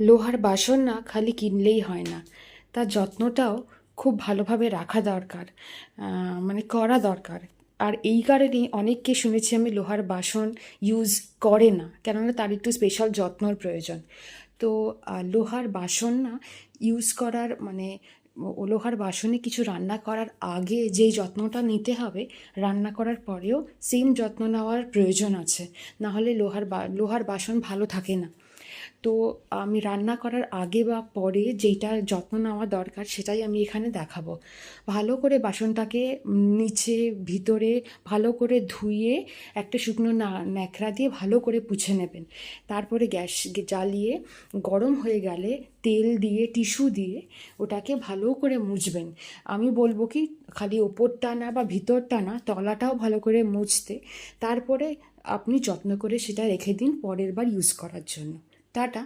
লোহার বাসন না খালি কিনলেই হয় না, তার যত্নটাও খুব ভালোভাবে রাখা দরকার, মানে করা দরকার। আর এই কারণেই অনেককে শুনেছি আমি লোহার বাসন ইউজ করে না, কেননা তার একটু স্পেশাল যত্নর প্রয়োজন। তো লোহার বাসন না ইউজ করার মানে লোহার বাসনে কিছু রান্না করার আগে যেই যত্নটা নিতে হবে, রান্না করার পরেও সেম যত্ন নেওয়ার প্রয়োজন আছে, নাহলে লোহার বাসন ভালো থাকে না। তো আমি রান্না করার আগে বা পরে যেইটা যত্ন নেওয়া দরকার সেটাই আমি এখানে দেখাবো। ভালো করে বাসনটাকে নিচে ভিতরে ভালো করে ধুয়ে একটা শুকনো ন্যাকড়া দিয়ে ভালো করে পুছে নেবেন। তারপরে গ্যাস জ্বালিয়ে গরম হয়ে গেলে তেল দিয়ে টিস্যু দিয়ে ওটাকে ভালো করে মুছবেন। আমি বলবো কি, খালি ওপরটা না বা ভিতরটা না, তলাটাও ভালো করে মুছতে। তারপরে আপনি যত্ন করে সেটা রেখে দিন পরের বার ইউজ করার জন্য। টাটা।